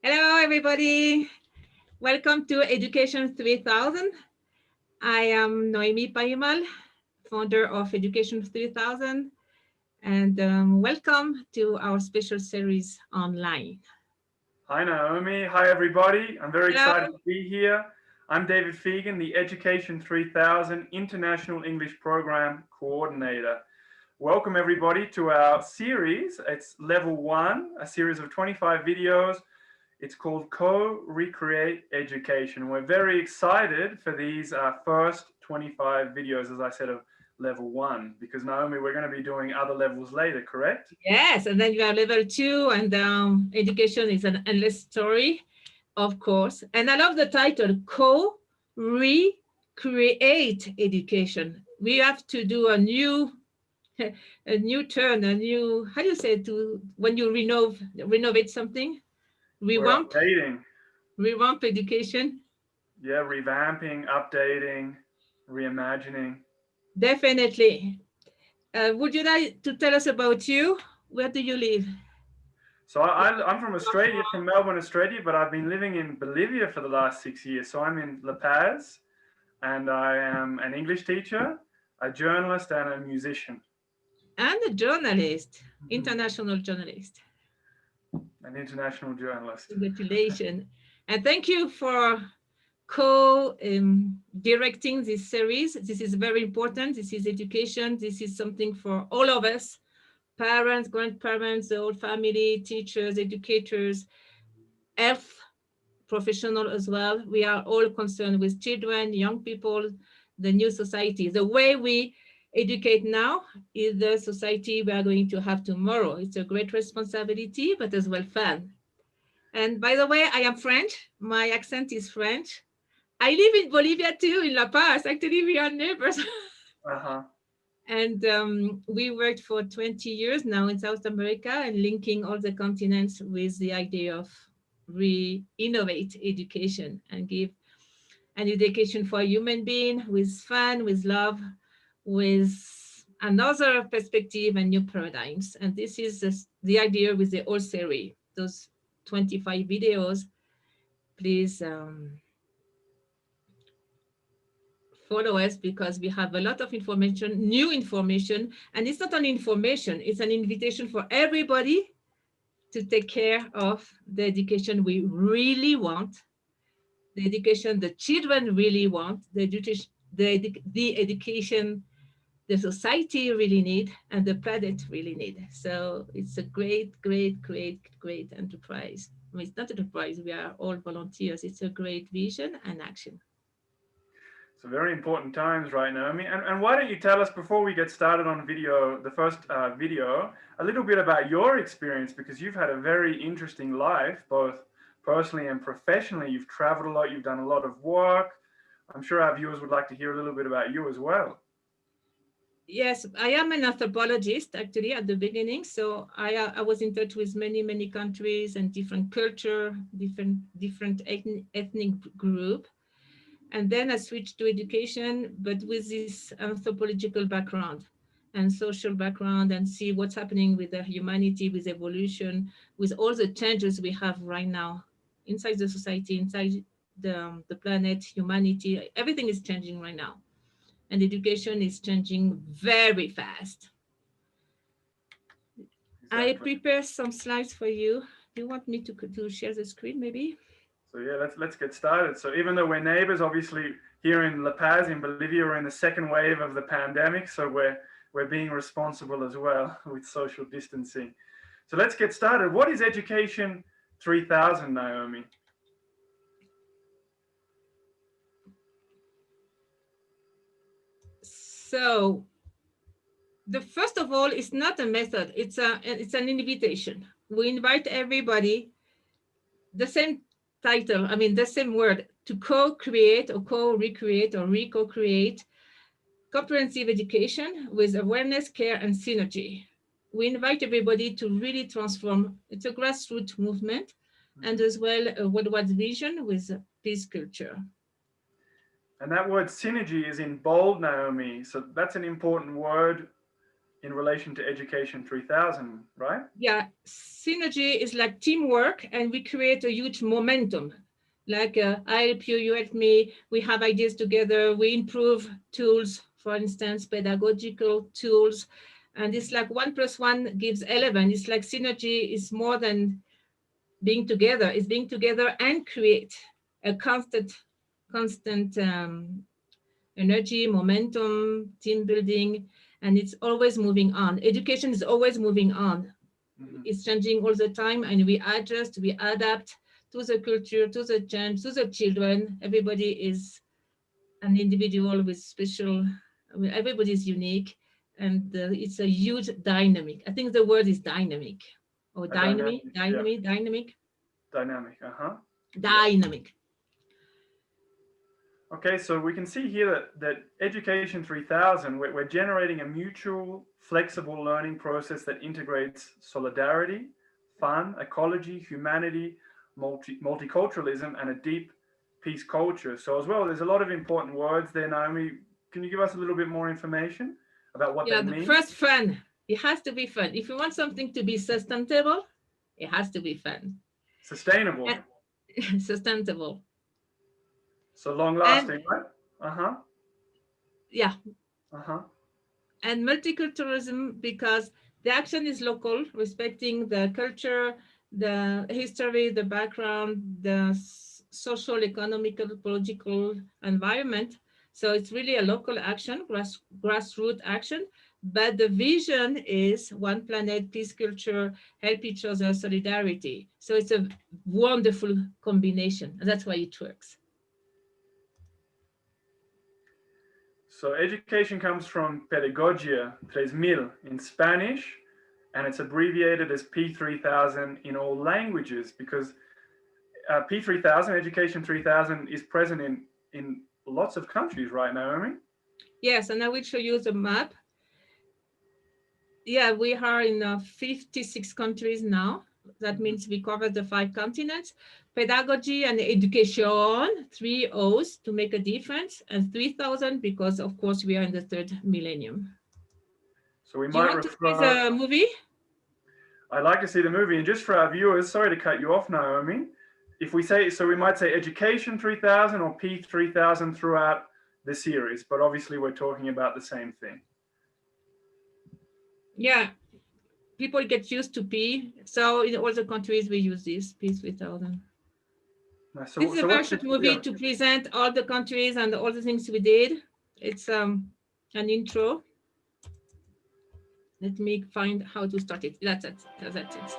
Hello, everybody. Welcome to Education 3000. I am Noemi Paimal, founder of Education 3000, and welcome to our special series online. Hi Naomi, hi everybody. I'm very Hello. excited to be here. I'm David Fegan, the Education 3000 International English Program Coordinator. Welcome everybody to our series. It's level 1, a series of 25 videos. It's called Co-Recreate Education. We're very excited for these first 25 videos, as I said, of level 1, because Naomi, we're going to be doing other levels later, correct? Yes, and then you have level 2, and education is an endless story, of course. And I love the title, Co-Recreate Education. We have to do a new turn, a new, how do you say, to when you renovate something? We're Revamp, updating. revamp education. Yeah, revamping, updating, reimagining. Definitely. Would you like to tell us about you? Where do you live? So I'm from Australia, from Melbourne, Australia, but I've been living in Bolivia for the last 6 years. So I'm in La Paz, and I am an English teacher, a journalist, and a musician. And a journalist, Mhm. international journalist. An international journalist. Congratulations. And thank you for co-directing this series. This is very important. This is education. This is something for all of us, parents, grandparents, the whole family, teachers, educators, health professional as well. We are all concerned with children, young people, the new society. The way we educate now is the society we are going to have tomorrow. It's a great responsibility, but as well fun. And by the way, I am French. My accent is French. I live in Bolivia too, in La Paz. Actually, we are neighbors. Uh-huh. And we worked for 20 years now in South America and linking all the continents with the idea of re-innovate education and give an education for a human being with fun, with love, with another perspective and new paradigms. And this is the idea with the whole series, those 25 videos. Please follow us because we have a lot of information, new information. And it's not only information, it's an invitation for everybody to take care of the education we really want, the education the children really want, the education the society really need and the planet really need. So it's a great, great, great, great enterprise. I mean, it's not enterprise, we are all volunteers. It's a great vision and action. So very important times right now. And why don't you tell us before we get started on video, the first video, a little bit about your experience, because you've had a very interesting life, both personally and professionally. You've traveled a lot, you've done a lot of work. I'm sure our viewers would like to hear a little bit about you as well. Yes, I am an anthropologist actually at the beginning. So I was in touch with many, many countries and different culture, different ethnic group. And then I switched to education, but with this anthropological background and social background and see what's happening with the humanity, with evolution, with all the changes we have right now inside the society, inside the planet, humanity. Everything is changing right now. And education is changing very fast. I Exactly. prepare some slides for you. Do you want me to share the screen maybe? So yeah, let's get started. So even though we're neighbors, obviously here in La Paz, in Bolivia, we're in the second wave of the pandemic, so we're being responsible as well with social distancing. So let's get started. What is Education 3000, Naomi? So the first of all, it's not a method, it's an invitation. We invite everybody, the same title, I mean the same word, to co-create or co-recreate or re-co-create comprehensive education with awareness, care, and synergy. We invite everybody to really transform. It's a grassroots movement and as well a worldwide vision with peace culture. And that word synergy is in bold, Naomi. So that's an important word in relation to Education 3000, right? Yeah, synergy is like teamwork, and we create a huge momentum. Like I help you, you help me, we have ideas together, we improve tools, for instance, pedagogical tools. And it's like 1 + 1 = 11. It's like synergy is more than being together, it's being together and create a constant energy, momentum, team building, and it's always moving on. Education is always moving on. It's changing all the time, and we adjust, we adapt to the culture, to the change, to the children. Everybody is an individual with special, everybody is unique, and it's a huge dynamic. I think the word is dynamic, or A dynamic, yeah, dynamic, yeah. dynamic. Okay, so we can see here that Education 3000, we're generating a mutual, flexible learning process that integrates solidarity, fun, ecology, humanity, multiculturalism, and a deep peace culture. So as well, there's a lot of important words there, Naomi. Can you give us a little bit more information about what Yeah, they the mean? first, fun. It has to be fun. If you want something to be sustainable, it has to be fun. Sustainable. Sustainable. So long And lasting, right? Uh-huh. yeah, Uh-huh. and multiculturalism, because the action is local, respecting the culture, the history, the background, the social, economical, political environment. So it's really a local action, grassroots action. But the vision is one planet, peace culture, help each other, solidarity. So it's a wonderful combination. And that's why it works. So education comes from Pedagogia 3000 in Spanish, and it's abbreviated as P3000 in all languages because P3000, Education 3000, is present in lots of countries, right, Naomi? Yes, and I will show you the map. Yeah, we are in 56 countries now. That means we cover the 5 continents. Pedagogy and education, 3 O's to make a difference, and 3000 because, of course, we are in the third millennium. So we Do you might want to see refer. the movie? I'd like to see the movie, and just for our viewers, sorry to cut you off, Naomi. If we say so, we might say Education 3000 or P3000 throughout the series, but obviously we're talking about the same thing. Yeah, people get used to P. So in all the countries, we use this, P3000. So, This is a so very what's short this? movie Yeah. to present all the countries and all the things we did. It's an intro. Let me find how to start it. That's it. That's it.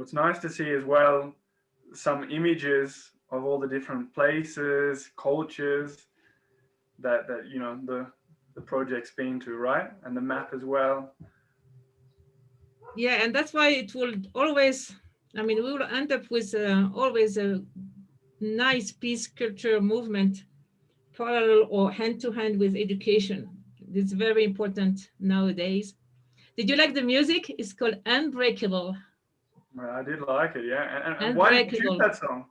it's nice to see as well some images of all the different places, cultures that the project's been to, right? And the map as well. Yeah, and that's why it will always, I mean, we will end up with always a nice peace culture movement parallel or hand to hand with education. It's very important nowadays. Did you like the music? It's called Unbreakable. Well, I did like it, yeah. And why did you choose Unbreakable, that song?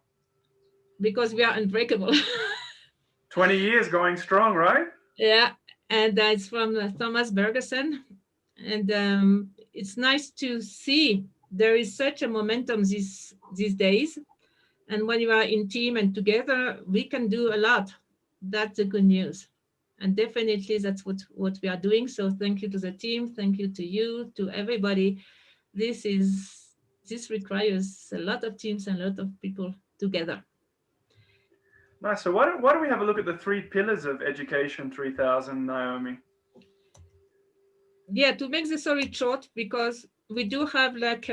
because we are unbreakable. 20 years going strong, right? Yeah, and it's from Thomas Bergerson. And it's nice to see there is such a momentum these days. And when you are in team and together, we can do a lot. That's the good news. And definitely that's what we are doing. So thank you to the team. Thank you to you, to everybody. This requires a lot of teams and a lot of people together. Nice. So why don't we have a look at the three pillars of Education 3000, Naomi? Yeah, to make the story short, because we do have like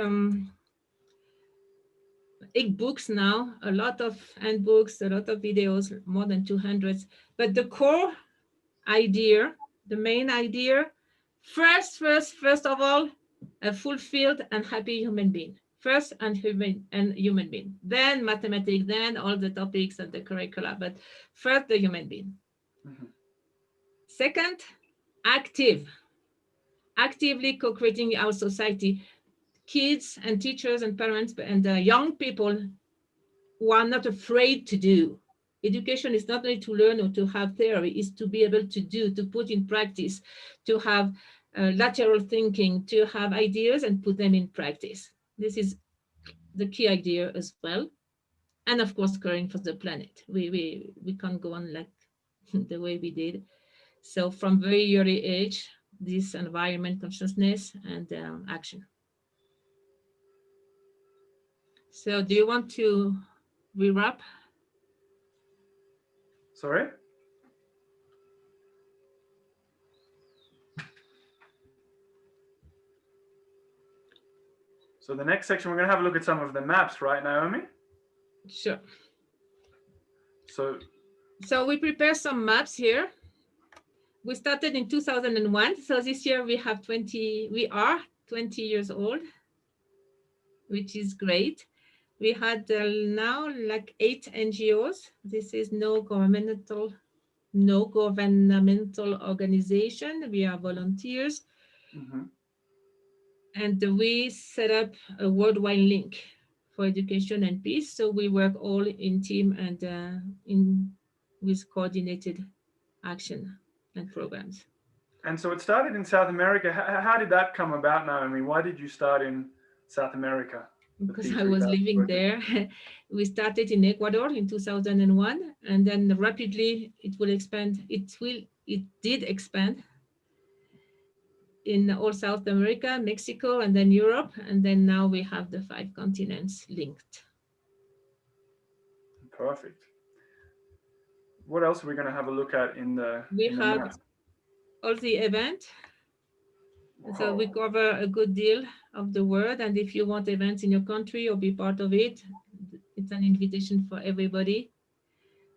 8 books now, a lot of handbooks, a lot of videos, more than 200. But the core idea, the main idea, first of all, a fulfilled and happy human being. First and human being. Then mathematics, then all the topics and the curricula. But first, the human being. Mhm. Second, actively co-creating our society. Kids and teachers and parents and young people who are not afraid to do. Education is not only to learn or to have theory, it's to be able to do, to put in practice, to have lateral thinking, to have ideas and put them in practice. This is the key idea as well. And of course, caring for the planet. We can't go on like the way we did. So from very early age, this environment consciousness and action. So do you want to rewrap? Sorry? So the next section, we're going to have a look at some of the maps, right, Naomi? Sure. So So we prepare some maps here. We started in 2001. So this year we are 20 years old, which is great. We had now like 8 NGOs. This is no governmental organization. We are volunteers. mhm. And we set up a worldwide link for education and peace. So we work all in team and with coordinated action and programs. And so it started in South America. How did that come about, Naomi? Why did you start in South America, the Because I was P3000 living project? there. We started in Ecuador in 2001, and then rapidly it will expand. It did expand in all South America, Mexico, and then Europe, and then now we have the 5 continents linked. Perfect. What else are we going to have a look at in the We have map? all the event. So we Wow. cover a good deal of the world, and if you want events in your country or be part of it, it's an invitation for everybody.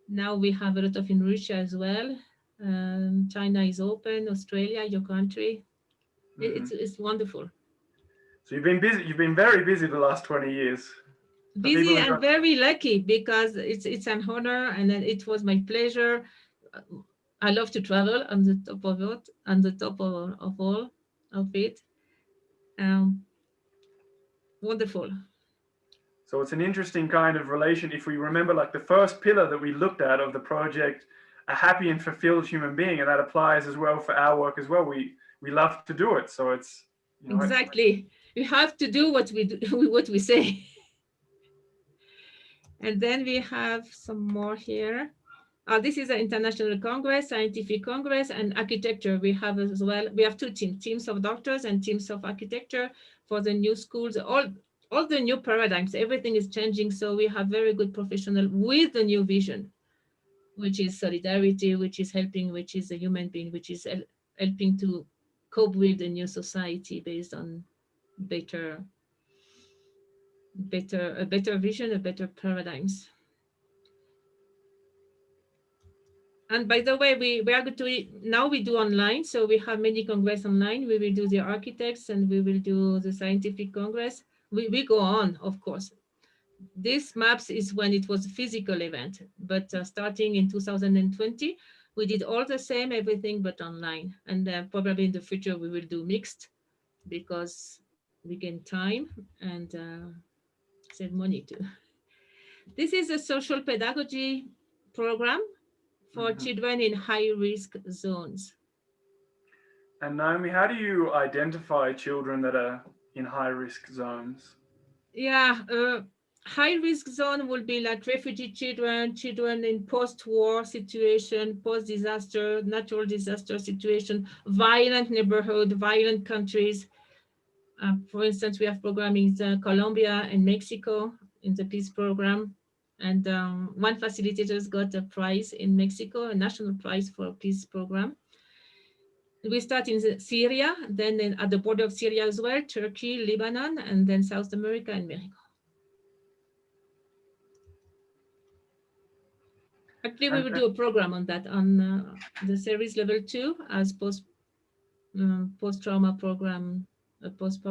Now we have a lot of in Russia as well. China is open, Australia, your country. Mhm. It's wonderful. So you've been busy. You've been very busy the last 20 years. For people Busy who and don't, very lucky because it's an honor and then it was my pleasure. I love to travel on the top of it, on the top of all of it. Um, Wonderful. so it's an interesting kind of relation. If we remember, like the first pillar that we looked at of the project, a happy and fulfilled human being, and that applies as well for our work as well. We love to do it, so it's Exactly. We have to do what we do, what we say. And then we have some more here. This is an international congress, scientific congress, and architecture. We have as well. We have 2 teams of doctors and teams of architecture for the new schools. All the new paradigms. Everything is changing. So we have very good professional with the new vision, which is solidarity, which is helping, which is a human being, which is helping to cope with the new society based on better better vision, a better paradigms. And by the way, we are going to now we do online. So we have many congress online. We will do the architects and we will do the scientific congress. We go on, of course. This maps is when it was a physical event, but starting in 2020, we did all the same, everything but online. And probably in the future we will do mixed because we gain time and save money too. This is a social pedagogy program for Mhm. children in high risk zones. And Naomi, how do you identify children that are in high risk zones? Yeah, high risk zone will be like refugee children, children in post-war situation, post-disaster, natural disaster situation, violent neighborhood, violent countries. For instance, we have programming in Colombia and Mexico in the peace program. And one facilitator got a prize in Mexico, a national prize for a peace program. We start in Syria, then at the border of Syria as well, Turkey, Lebanon, and then South America and Mexico. Actually, we And will do a program on that on the series level 2 as post trauma program, a post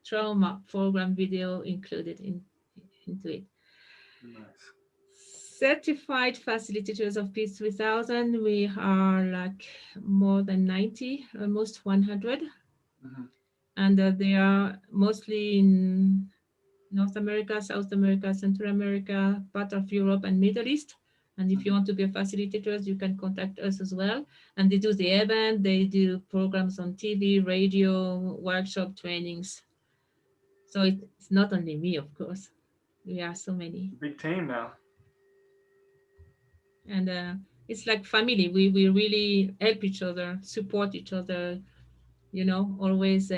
trauma program video included into it. nice. Certified facilitators of Peace 3000, we are like more than 90, almost 100, Mhm. and they are mostly in North America, South America, Central America, part of Europe and Middle East. And if you Mhm. want to be a facilitator, you can contact us as well. And they do the event, they do programs on TV, radio, workshop trainings. So it's not only me, of course. We are so many. Big team now. And it's like family. We really help each other, support each other, always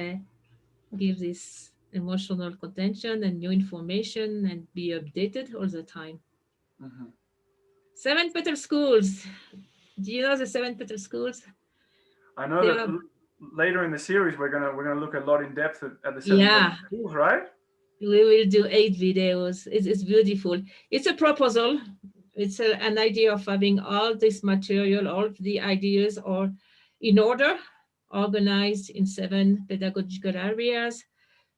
give this emotional contention and new information and be updated all the time. Mhm. Seven Peter schools. Do you know the Seven Peter schools? I know They that are, later in the series we're gonna look a lot in depth at the seven yeah, Peter schools, right? we will do 8 videos. It's beautiful. It's a proposal. It's an idea of having all this material, all the ideas, or in order, organized in 7 pedagogical areas.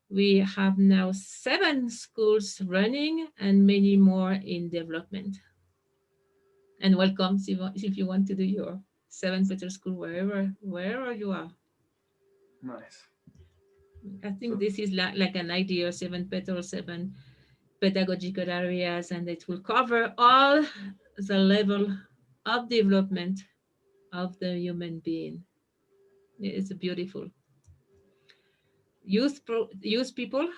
We have now 7 schools running and many more in development. And welcome if you want to do your 7 Peter school wherever you are. Nice. I think So this is like an idea, 7 Peter, 7 pedagogical areas, and it will cover all the level of development of the human being. It's a beautiful youth people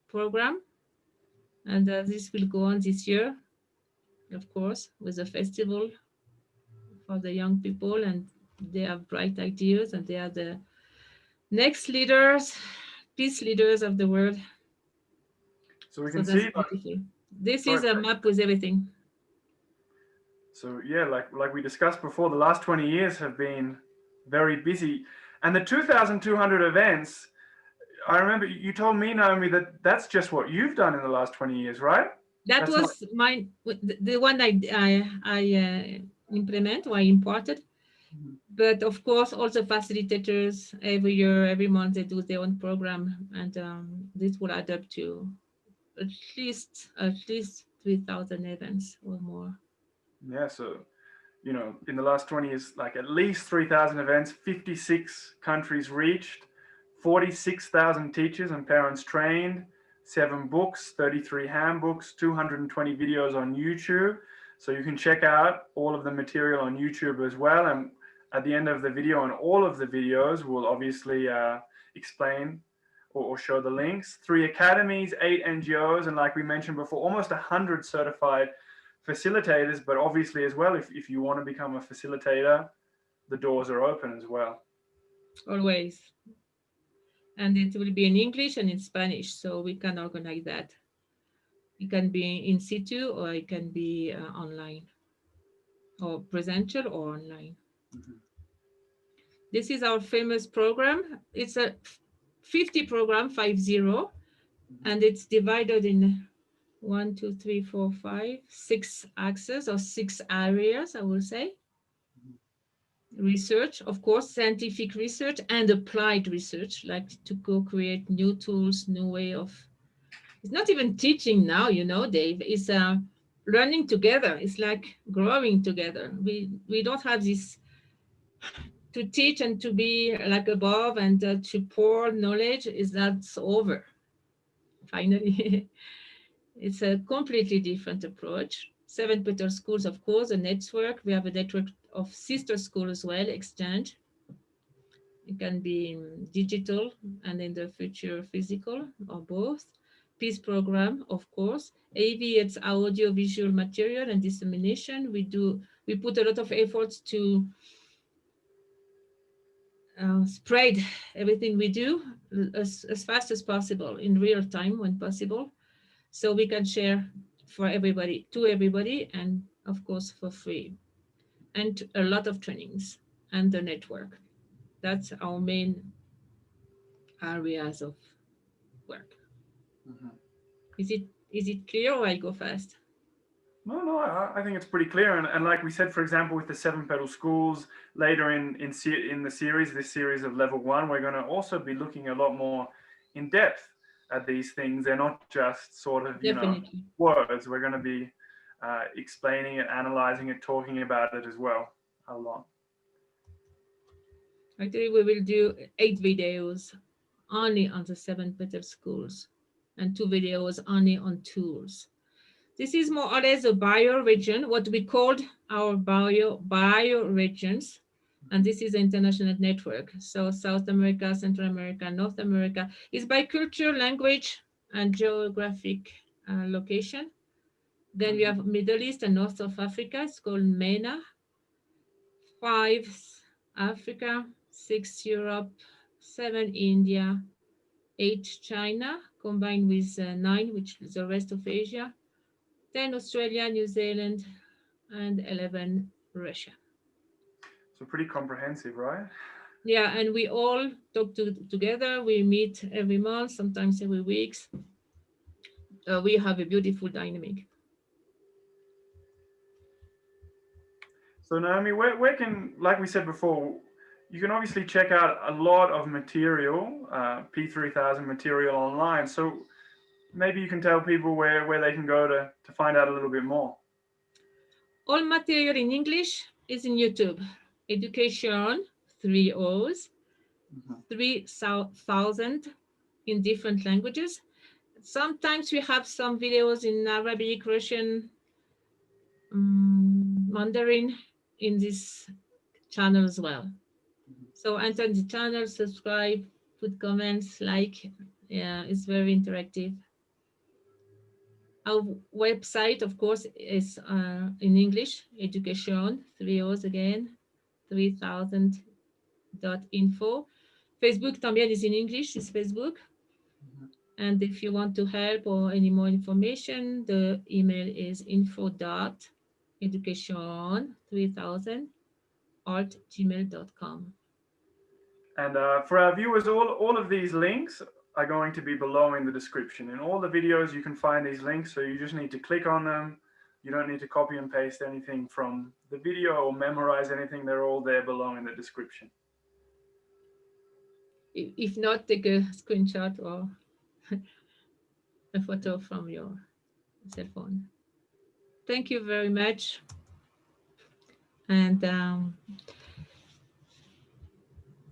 program, and this will go on this year, of course, with a festival for the young people, and they have bright ideas, and they are the next leaders, peace leaders of the world. so we So can that's see like beautiful. This sorry. is a map with everything. So yeah, like we discussed before, the last 20 years have been very busy, and the 2,200 events. I remember you told me, Naomi, that that's just what you've done in the last 20 years, right? That That's not. was mine, the one I implement or I imported. Mhm. But of course, also facilitators every year, every month they do their own program, and this will add up to at least 3,000 events or more. Yeah, so in the last 20 years, like at least 3,000 events, 56 countries reached, 46,000 teachers and parents trained, 7 books, 33 handbooks, 220 videos on YouTube. So you can check out all of the material on YouTube as well. And at the end of the video, on all of the videos, we'll obviously explain or show the links. 3 academies, 8 NGOs, and like we mentioned before, almost 100 certified facilitators. But obviously, as well, if you want to become a facilitator, the doors are open as well. Always. And it will be in English and in Spanish, so we can organize that. It can be in situ or it can be online or presential or online. Mhm. This is our famous program. It's a 50 program, 50. And it's divided in one, two, three, four, five, six axes or six areas, I will say. Research, of course, scientific research and applied research, like to go create new tools, new way of, it's not even teaching now, you know, Dave, it's learning together. It's like growing together. We don't have this to teach and to be like above and to pour knowledge, is that's over finally. It's a completely different approach. Seven Peter schools, of course, a network. We have a network of sister schools as well, exchange. It can be digital and in the future physical or both. Peace program, of course. AV, it's audio visual material and dissemination. We put a lot of efforts to spread everything we do as fast as possible in real time when possible, so we can share for everybody, to everybody, and of course for free. And a lot of trainings and the network. That's our main areas of work. Mhm. Is it clear or I go fast? No, no, I think it's pretty clear. And like we said, for example, with the seven pedal schools, later in the series, this series of level one, we're going to also be looking a lot more in depth at these things. They're not just sort of, Definitely. words. We're going to be explaining it, analyzing it, talking about it as well a lot. Actually, we will do 8 videos only on the seven petal schools and 2 videos only on tools. This is more or less a bioregion, what we called our bioregions. And this is an international network. So South America, Central America, North America is by culture, language, and geographic location. Then we Mhm. have Middle East and North of Africa. It's called MENA. 5 Africa, 6 Europe, 7 India, 8 China, combined with 9, which is the rest of Asia. 10 Australia, New Zealand, and 11 Russia. So pretty comprehensive, right? Yeah, and we all talk together. We meet every month, sometimes every weeks. We have a beautiful dynamic. So Naomi, where can, like we said before, you can obviously check out a lot of material, P3000 material online. So maybe you can tell people where they can go to find out a little bit more. All material in English is in YouTube. Education, 3 O's, Mhm. 3,000 in different languages. Sometimes we have some videos in Arabic, Russian, Mandarin in this channel as well. So enter the channel, subscribe, put comments, like. Yeah, it's very interactive. Our website, of course, is in English, education, 3 O's again, 3000.info. Facebook también is in English, is Facebook. And if you want to help or any more information, the email is info.education3000@gmail.com. And for our viewers, all of these links are going to be below in the description. In all the videos, you can find these links, so you just need to click on them. You don't need to copy and paste anything from the video or memorize anything. They're all there below in the description. If not, take a screenshot or a photo from your cell phone. Thank you very much. And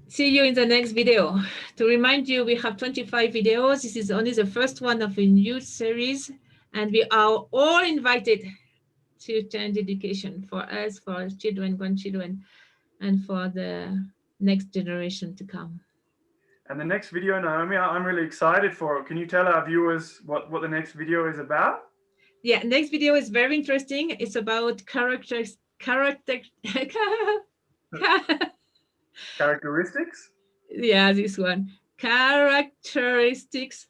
see you in the next video. To remind you, we have 25 videos. This is only the first one of a new series, and we are all invited to change education for us, for our children, grandchildren, and for the next generation to come. And the next video, Naomi, I'm really excited for. Can you tell our viewers what the next video is about? Yeah, next video is very interesting. It's about character Characteristics? yeah, this one. Characteristics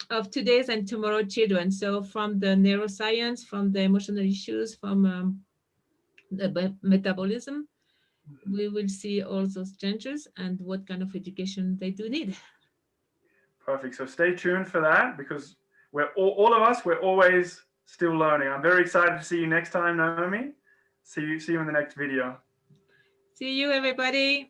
of today's and tomorrow children. So from the neuroscience, from the emotional issues, from the metabolism, we will see all those changes and what kind of education they do need. Perfect. So stay tuned for that because all of us, we're always still learning. I'm very excited to see you next time, Naomi. See you in the next video. See you, everybody.